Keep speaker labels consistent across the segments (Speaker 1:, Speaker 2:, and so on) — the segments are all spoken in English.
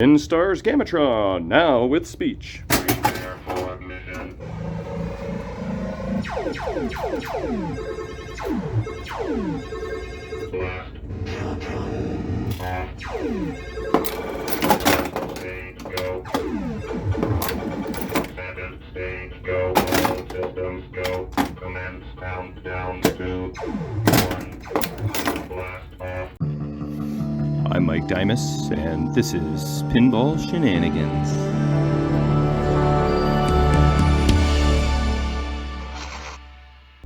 Speaker 1: Pinstar Gamatron, now with speech.
Speaker 2: Go. 7 stage go. All systems go. Commence countdown 2, 1. Blast off.
Speaker 1: I'm Mike Dimas, and this is Pinball Shenanigans.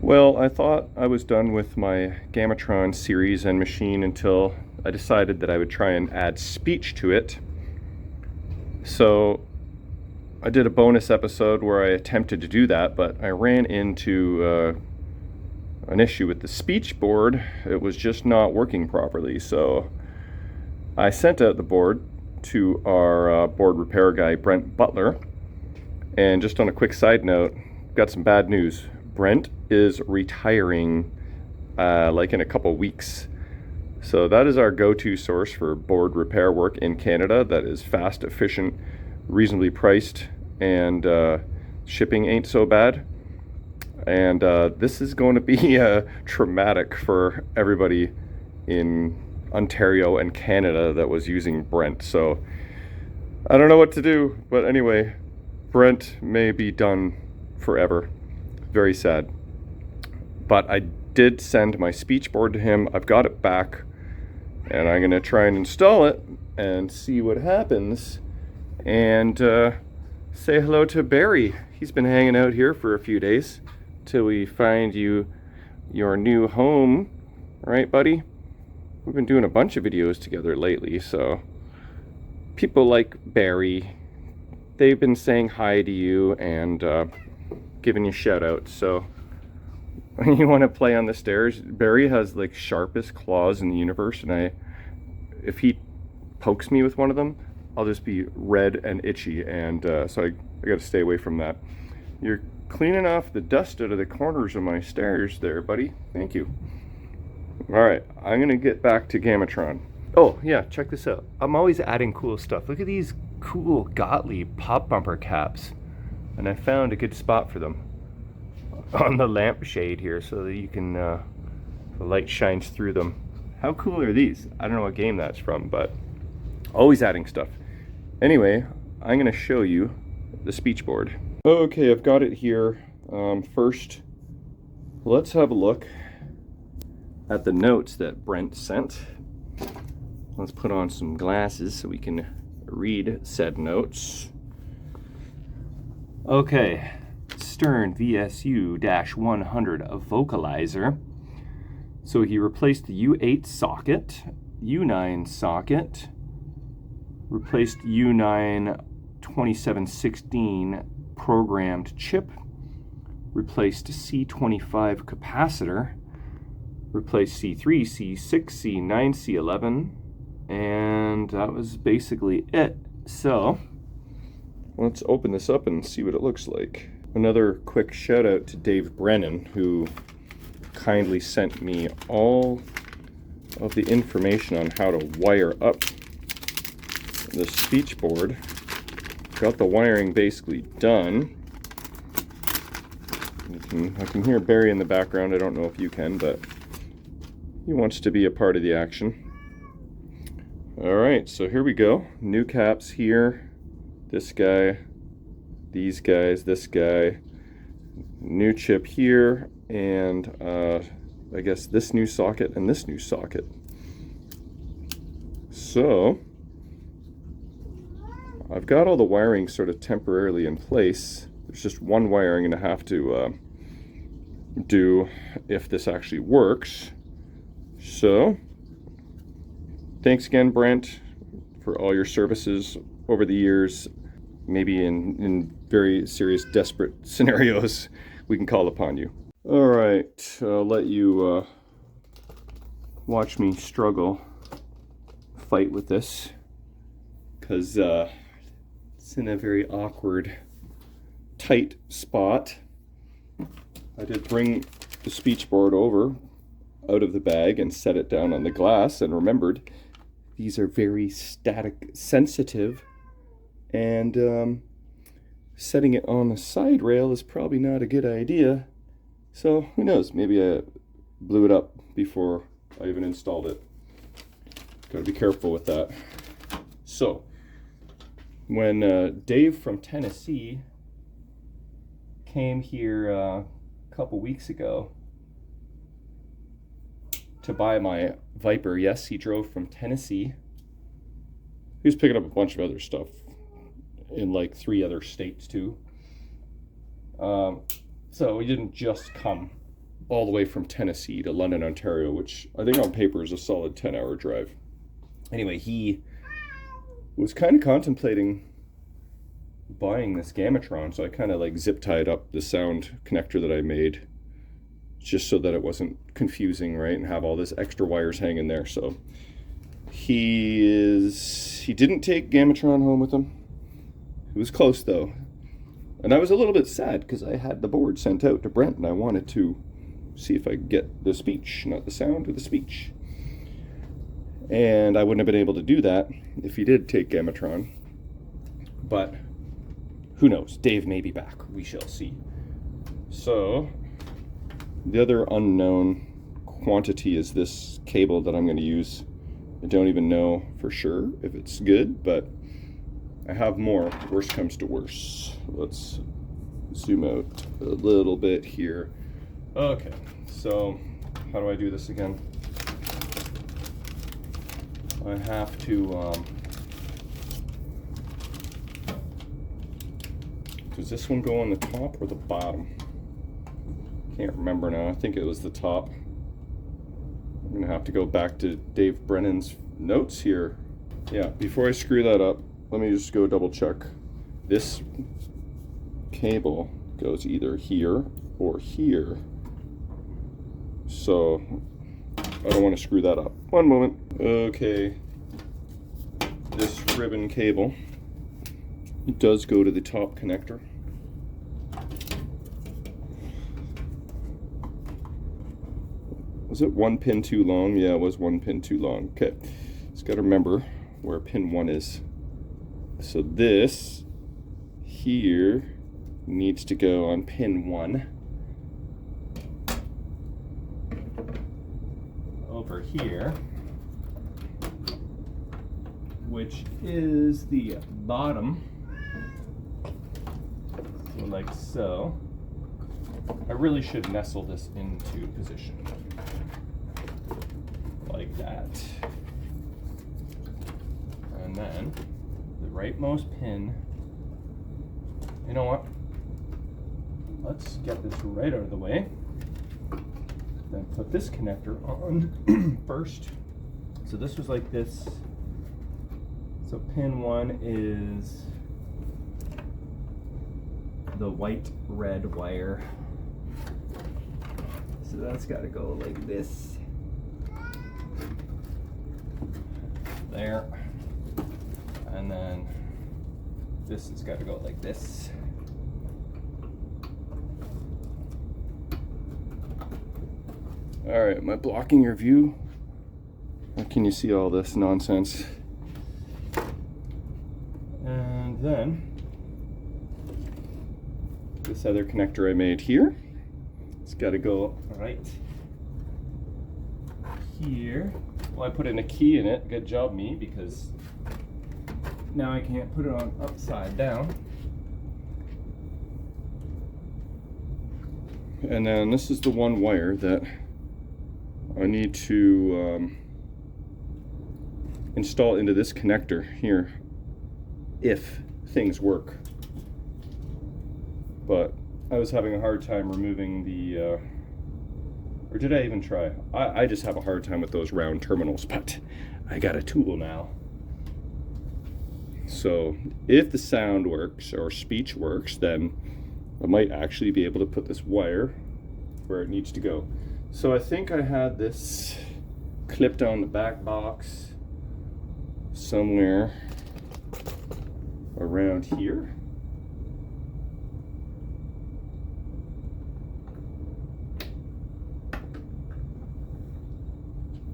Speaker 1: Well, I thought I was done with my Gamatron series and machine until I decided that I would try and add speech to it. So I did a bonus episode where I attempted to do that, but I ran into an issue with the speech board. It was just not working properly, so I sent out the board to our board repair guy, Brent Butler. And just on a quick side note, got some bad news. Brent is retiring like in a couple weeks. So that is our go-to source for board repair work in Canada. That is fast, efficient, reasonably priced, and shipping ain't so bad. And this is going to be traumatic for everybody in Ontario and Canada that was using Brent. So I don't know what to do, but anyway, Brent may be done forever. Very sad. But I did send my speech board to him. I've got it back, and I'm gonna try and install it and see what happens, and say hello to Barry. He's been hanging out here for a few days till we find you your new home. All right, buddy? We've been doing a bunch of videos together lately, so people like Barry, they've been saying hi to you and giving you shout outs. So when you want to play on the stairs, Barry has like sharpest claws in the universe, and if he pokes me with one of them, I'll just be red and itchy, and so I got to stay away from that. You're cleaning off the dust out of the corners of my stairs there, buddy. Thank you. All right, I'm gonna get back to Gamatron. Oh yeah, check this out. I'm always adding cool stuff. Look at these cool Gottlieb pop bumper caps, and I found a good spot for them on the lampshade here, so that you can the light shines through them. How cool are these? I don't know what game that's from, but always adding stuff. Anyway, I'm gonna show you the speech board. Okay, I've got it here. First, let's have a look at the notes that Brent sent. Let's put on some glasses so we can read said notes. Okay, Stern VSU-100 vocalizer. So he replaced the U8 socket, U9 socket, replaced U9 2716 programmed chip, replaced C25 capacitor, replaced C3, C6, C9, C11, and that was basically it. So let's open this up and see what it looks like. Another quick shout out to Dave Brennan, who kindly sent me all of the information on how to wire up the speech board. Got the wiring basically done. I can hear Barry in the background. I don't know if you can, but he wants to be a part of the action. All right, so here we go. New caps here. This guy, these guys, this guy. New chip here, and I guess this new socket and this new socket. So I've got all the wiring sort of temporarily in place. There's just one wire I'm going to have to do if this actually works. So thanks again, Brent, for all your services over the years. Maybe in very serious, desperate scenarios, we can call upon you. All right, I'll let you watch me struggle, fight with this, because it's in a very awkward, tight spot. I did bring the speech board over out of the bag and set it down on the glass, and remembered these are very static sensitive, and setting it on the side rail is probably not a good idea. So who knows, maybe I blew it up before I even installed it. Gotta be careful with that. So when Dave from Tennessee came here a couple weeks ago to buy my Viper, yes, he drove from Tennessee. He was picking up a bunch of other stuff in like 3 other states too. So he didn't just come all the way from Tennessee to London, Ontario, which I think on paper is a solid 10-hour drive. Anyway, he was kind of contemplating buying this Gamatron, so I kind of like zip tied up the sound connector that I made just so that it wasn't confusing, right, and have all this extra wires hanging there. So he didn't take Gamatron home with him. It was close though, and I was a little bit sad because I had the board sent out to Brent and I wanted to see if I could get the speech, not the sound, or the speech. And I wouldn't have been able to do that if he did take Gamatron. But who knows? Dave may be back. We shall see. So the other unknown quantity is this cable that I'm going to use. I don't even know for sure if it's good, but I have more. Worst comes to worst. Let's zoom out a little bit here. Okay, so how do I do this again? I have to, does this one go on the top or the bottom? Can't remember now. I think it was the top. I'm gonna have to go back to Dave Brennan's notes here. Yeah, before I screw that up, let me just go double check. This cable goes either here or here. So I don't want to screw that up. One moment. Okay, this ribbon cable, it does go to the top connector. Was it 1 pin too long? Yeah, it was 1 pin too long. Okay, just got to remember where pin 1 is. So this here needs to go on pin 1. Over here, which is the bottom, so like so. I really should nestle this into position like that, and then the rightmost pin, you know what, let's get this right out of the way. Then put this connector on first. So this was like this. So pin 1 is the white-red wire. So that's got to go like this. There. And then this has got to go like this. All right, am I blocking your view? Or can you see all this nonsense? And then this other connector I made here, it's got to go right here. Well, I put in a key in it. Good job, me, because now I can't put it on upside down. And then this is the one wire that I need to install into this connector here if things work. But I was having a hard time removing the, or did I even try? I just have a hard time with those round terminals, but I got a tool now. So if the sound works or speech works, then I might actually be able to put this wire where it needs to go. So I think I had this clipped on the back box somewhere around here.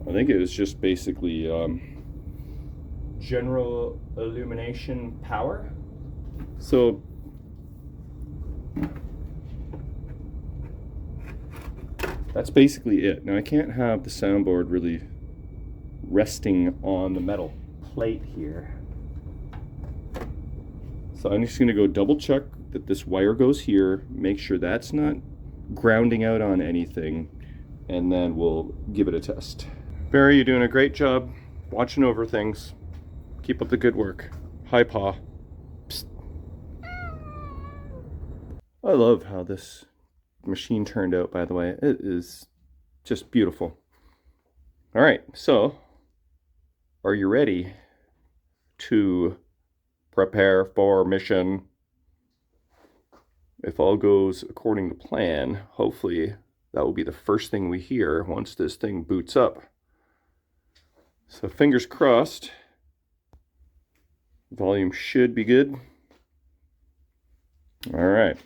Speaker 1: I think it was just basically general illumination power. So that's basically it. Now I can't have the soundboard really resting on the metal plate here. So I'm just gonna go double check that this wire goes here, make sure that's not grounding out on anything, and then we'll give it a test. Barry, you're doing a great job watching over things. Keep up the good work. Hi, Pa. Psst. I love how this machine turned out, by the way. It is just beautiful. All right, so are you ready to prepare for mission? If all goes according to plan, hopefully that will be the first thing we hear once this thing boots up. So fingers crossed. Volume should be good. All right,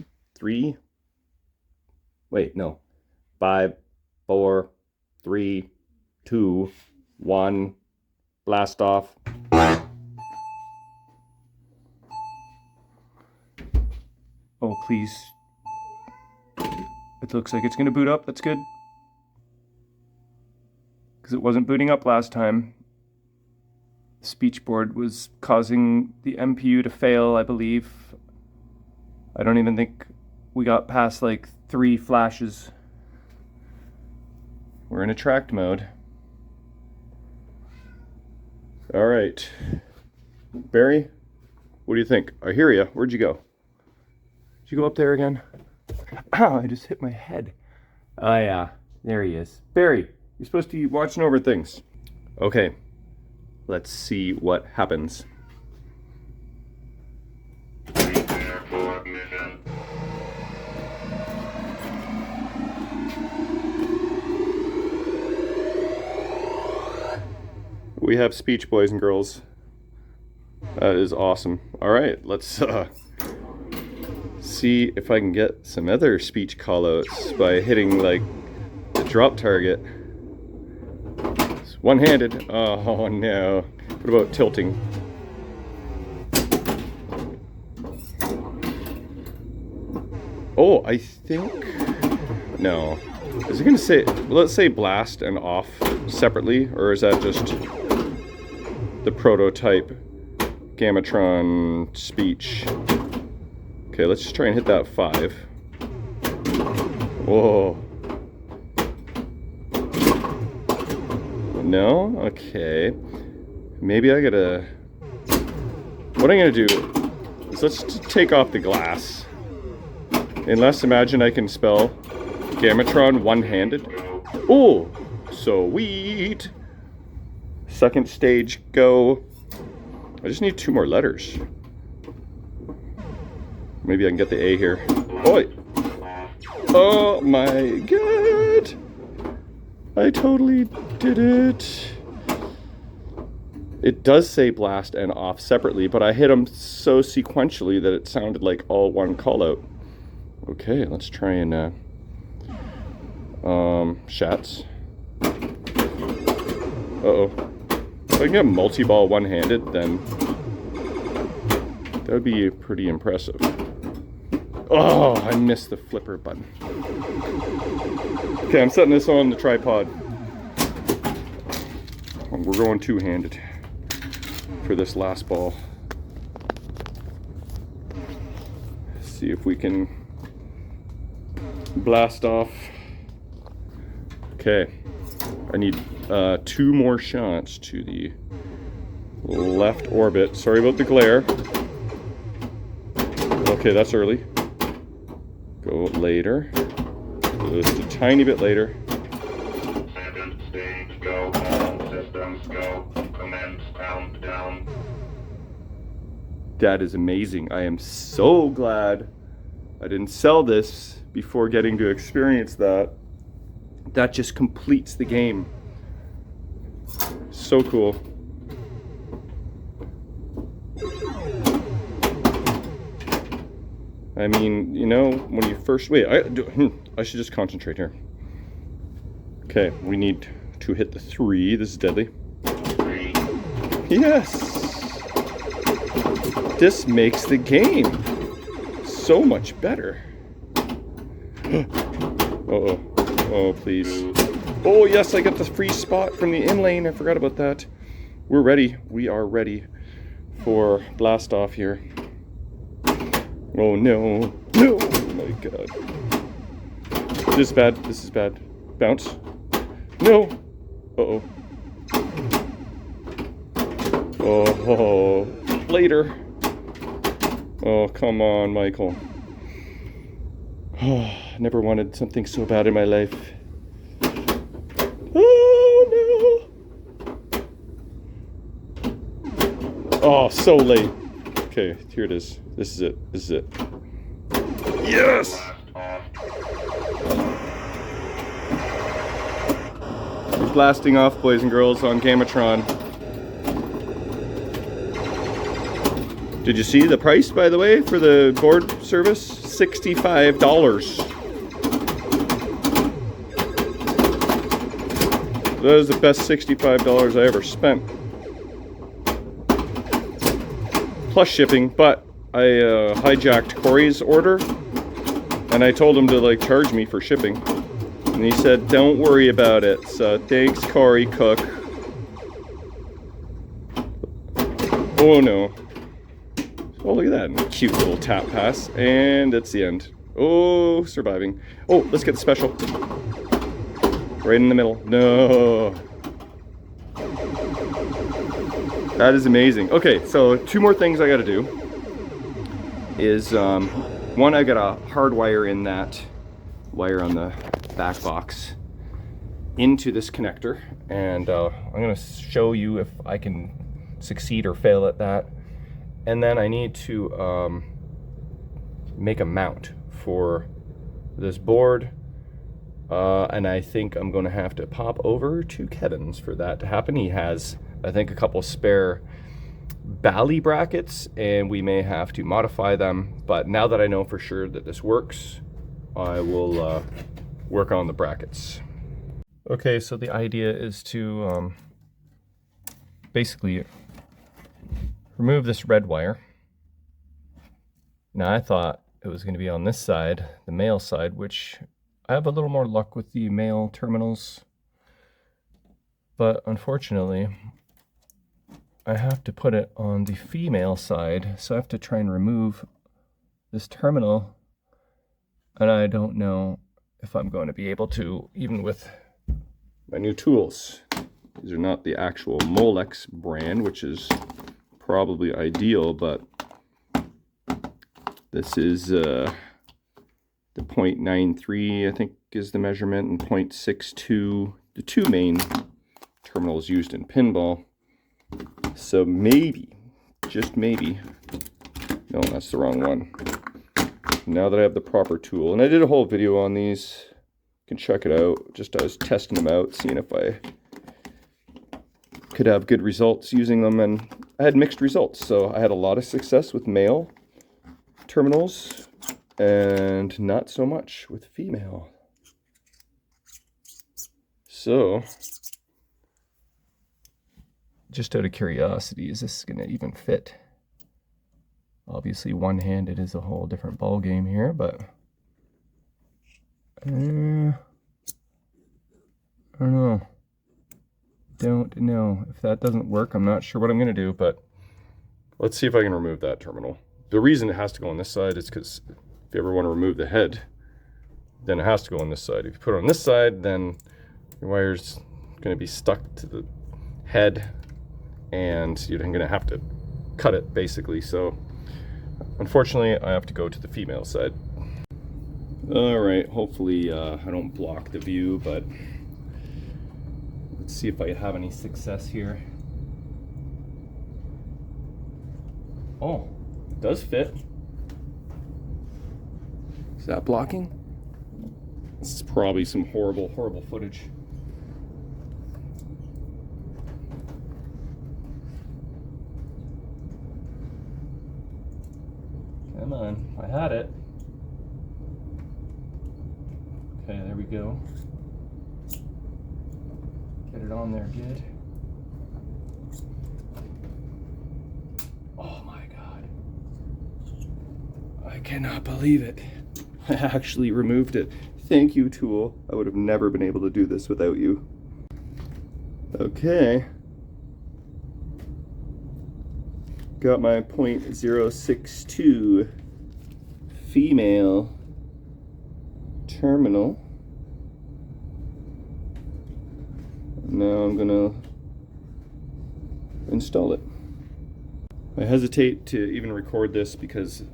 Speaker 1: 5, 4, 3, 2, 1, blast off. Oh, please. It looks like it's gonna boot up, that's good. Because it wasn't booting up last time. The speech board was causing the MPU to fail, I believe. I don't even think we got past like 3 flashes. We're in attract mode. All right. Barry, what do you think? I hear you. Where'd you go? Did you go up there again? Ow, I just hit my head. Oh yeah, there he is. Barry, you're supposed to be watching over things. Okay, let's see what happens.
Speaker 2: Prepare for mission.
Speaker 1: We have speech, boys and girls. That is awesome. All right, let's see if I can get some other speech callouts by hitting like the drop target. It's one-handed. Oh no. What about tilting? Oh, I think no. Is it gonna say, well, let's say blast and off separately, or is that just the prototype Gamatron speech? Okay, let's just try and hit that 5. Whoa. No? Okay. Maybe I gotta... What I'm gonna do is let's take off the glass. Unless, imagine I can spell Gamatron one-handed. Oh, sweet. Second stage, go. I just need 2 more letters. Maybe I can get the A here. Oi! Oh my god! I totally did it. It does say blast and off separately, but I hit them so sequentially that it sounded like all one call out. Okay, let's try and shots. Uh-oh. If I can get multi-ball one-handed, then that would be pretty impressive. Oh, I missed the flipper button. Okay, I'm setting this on the tripod. We're going two-handed for this last ball. See if we can blast off. Okay, I need 2 more shots to the left orbit. Sorry about the glare. Okay, that's early. Go later. Just a tiny bit later.
Speaker 2: Second stage, go. All systems go. Commence countdown.
Speaker 1: That is amazing. I am so glad I didn't sell this before getting to experience that. That just completes the game. So cool. I mean, you know, when you first... Wait, I should just concentrate here. Okay, we need to hit the 3. This is deadly.
Speaker 2: 3.
Speaker 1: Yes! this makes the game so much better. Uh-oh. Oh, please. Oh, yes, I got the free spot from the in lane. I forgot about that. We're ready. We are ready for blast off here. Oh, no. No! Oh, my God. This is bad. This is bad. Bounce. No! Uh-oh. Oh, later. Oh, come on, Michael. Oh, never wanted something so bad in my life. Oh, no. Oh, so late. Okay, here it is. This is it. This is it. Yes! We're blasting off, boys and girls, on Gamatron. Did you see the price, by the way, for the board service? $65. That is the best $65 I ever spent. Plus shipping, but I hijacked Corey's order and I told him to like charge me for shipping. And he said, don't worry about it. So thanks, Corey Cook. Oh no. Oh, look at that cute little tap pass. And it's the end. Oh, surviving. Oh, let's get the special. Right in the middle. No. That is amazing. Okay, so two more things I gotta do. Is, one, I gotta hardwire in that wire on the back box into this connector. And I'm gonna show you if I can succeed or fail at that. And then I need to make a mount for this board. And I think I'm going to have to pop over to Kevin's for that to happen. He has, I think, a couple spare Bally brackets, and we may have to modify them. But now that I know for sure that this works, I will work on the brackets. Okay, so the idea is to basically remove this red wire. Now I thought it was going to be on this side, the male side, which I have a little more luck with the male terminals, but unfortunately I have to put it on the female side, so I have to try and remove this terminal, and I don't know if I'm going to be able to, even with my new tools. These are not the actual Molex brand, which is probably ideal, but this is the 0.93, I think, is the measurement, and 0.62, the two main terminals used in pinball. So maybe, just maybe, no, that's the wrong one. Now that I have the proper tool, and I did a whole video on these, you can check it out. Just I was testing them out, seeing if I could have good results using them, and I had mixed results. So I had a lot of success with male terminals and not so much with female. So just out of curiosity, is this going to even fit? Obviously one-handed is a whole different ball game here, but I don't know. Don't know. If that doesn't work, I'm not sure what I'm going to do, but let's see if I can remove that terminal. The reason it has to go on this side is because if you ever want to remove the head, then it has to go on this side. If you put it on this side, then your wire's going to be stuck to the head, and you're going to have to cut it, basically. So unfortunately, I have to go to the female side. All right, hopefully I don't block the view, but let's see if I have any success here. Oh, it does fit. Is that blocking? This is probably some horrible, horrible footage. Come on, I had it. Okay, there we go. Get it on there good. Oh my God. I cannot believe it. I actually removed it. Thank you, tool. I would have never been able to do this without you. Okay. Got my .062 female terminal. Now I'm gonna install it. I hesitate to even record this because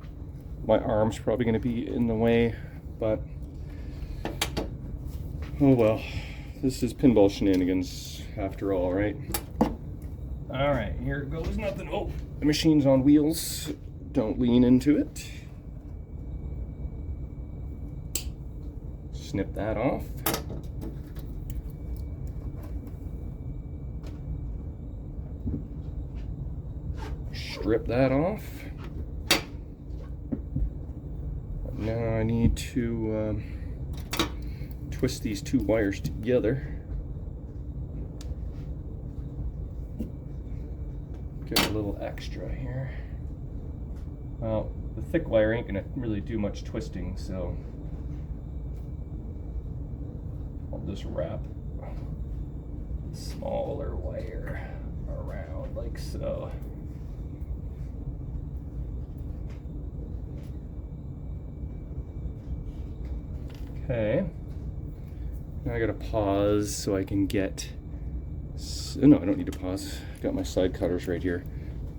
Speaker 1: my arm's probably gonna be in the way, but oh well. This is pinball shenanigans after all, right? All right, here goes nothing. Oh, the machine's on wheels. Don't lean into it. Snip that off. Strip that off. Now I need to twist these two wires together. Get a little extra here. Well, the thick wire ain't gonna really do much twisting, so I'll just wrap the smaller wire around like so. Okay. Now I gotta pause so I can get. No, I don't need to pause. Got my side cutters right here.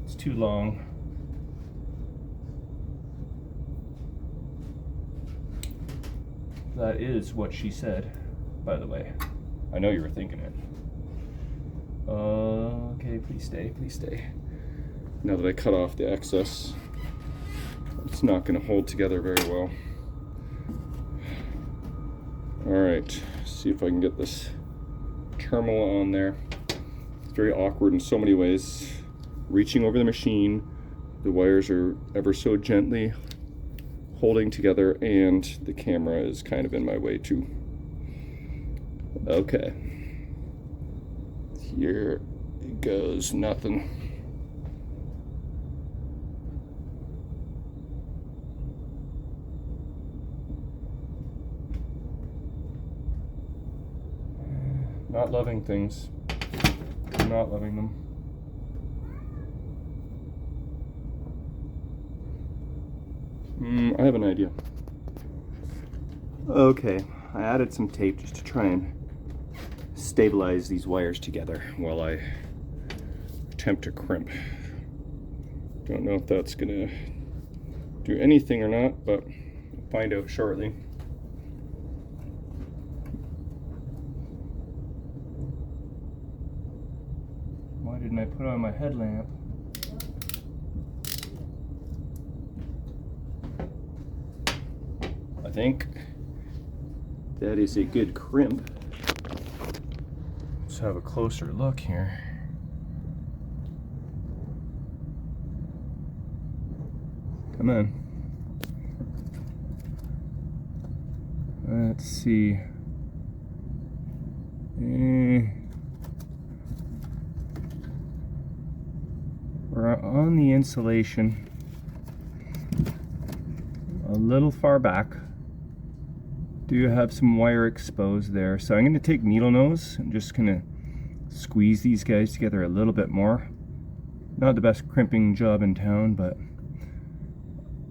Speaker 1: It's too long. That is what she said, by the way. I know you were thinking it. Okay, please stay, please stay. Now that I cut off the excess, it's not going to hold together very well. Alright, see if I can get this terminal on there. It's very awkward in so many ways. Reaching over the machine, the wires are ever so gently holding together, and the camera is kind of in my way too. Okay. Here goes nothing. Not loving things. Not loving them. I have an idea. Okay, I added some tape just to try and stabilize these wires together while I attempt to crimp. Don't know if that's gonna do anything or not, but we'll find out shortly. Why didn't I put on my headlamp? I think that is a good crimp. Let's have a closer look here. Come on. Let's see. We're on the insulation a little far back. Do have some wire exposed there, so I'm going to take needle nose and just going to squeeze these guys together a little bit more. Not the best crimping job in town, but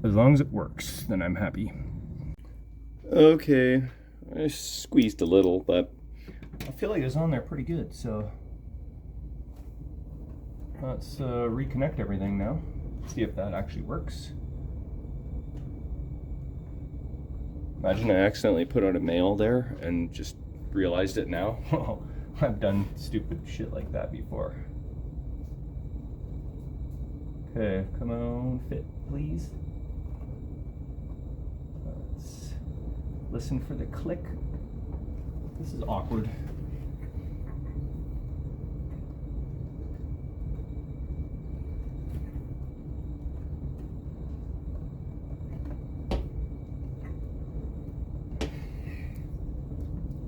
Speaker 1: as long as it works, then I'm happy. Okay, I squeezed a little, but I feel like it's on there pretty good, so let's reconnect everything now. See if that actually works. Imagine I accidentally put on a male there and just realized it now. I've done stupid shit like that before. Okay, come on, fit, please. Let's listen for the click. This is awkward.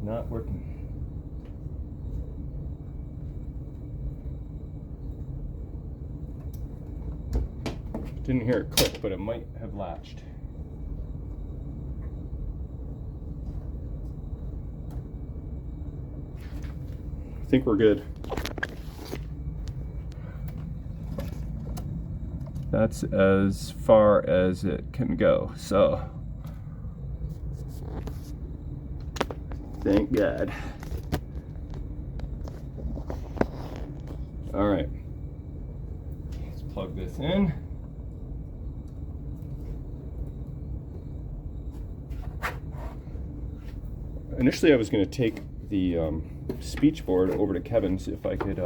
Speaker 1: Not working. Didn't hear it click, but it might have latched. think we're good. That's as far as it can go, so thank God. All right, let's plug this in. Initially, I was going to take the speech board over to Kevin's if I could,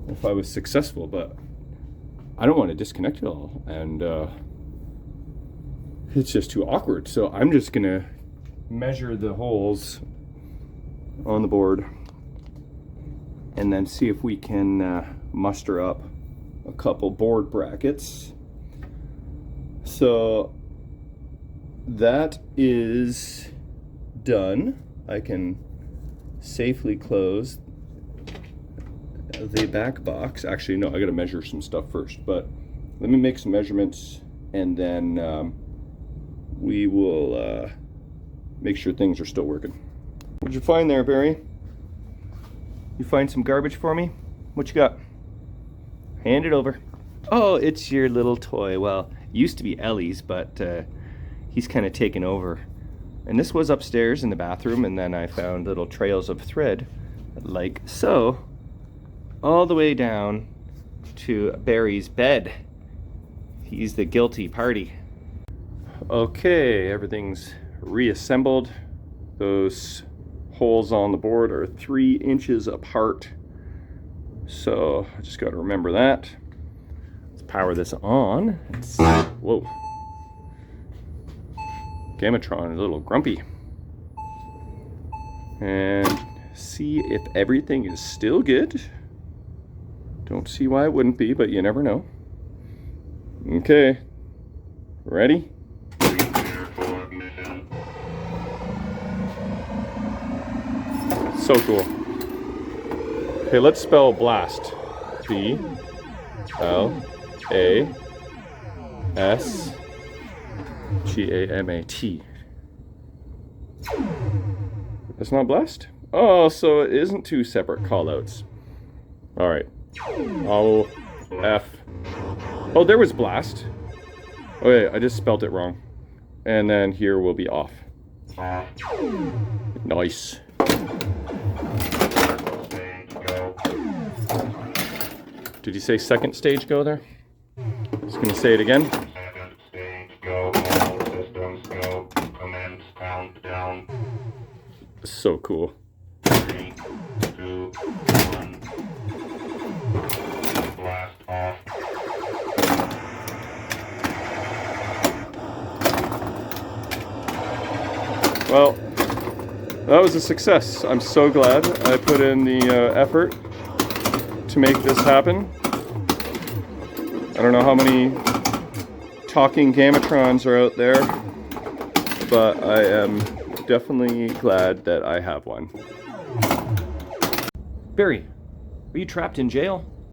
Speaker 1: if I was successful, but I don't want to disconnect it all, and it's just too awkward. So I'm just going to measure the holes on the board and then see if we can muster up a couple board brackets. So that is done. I can safely close the back box. Actually, no, I gotta measure some stuff first, but let me make some measurements and then we will make sure things are still working. What'd you find there, Barry? You find some garbage for me? What you got? Hand it over. Oh, it's your little toy. Well, it used to be Ellie's, but he's kind of taken over. And this was upstairs in the bathroom, and then I found little trails of thread, like so, all the way down to Barry's bed. He's the guilty party. Okay, everything's reassembled. Those holes on the board are 3 inches apart. So I just got to remember that. Let's power this on. Whoa. Gamatron is a little grumpy. And see if everything is still good. Don't see why it wouldn't be, but you never know. Okay. Ready?
Speaker 2: Prepare for mission.
Speaker 1: So cool. Okay, let's spell blast. B-L-A-S-G-A-M-A-T. That's not blast? Oh, so it isn't 2 separate callouts. All right. O-F. Oh, there was blast. Okay, I just spelt it wrong. And then here will be off. Nice. Did you say second stage go there? Just gonna say it again.
Speaker 2: Second stage go. All systems go. Commence countdown.
Speaker 1: So cool.
Speaker 2: 3, 2, 1. Blast off.
Speaker 1: Well, that was a success. I'm so glad I put in the effort to make this happen. I don't know how many talking Gamatrons are out there, but I am definitely glad that I have one. Barry, are you trapped in jail?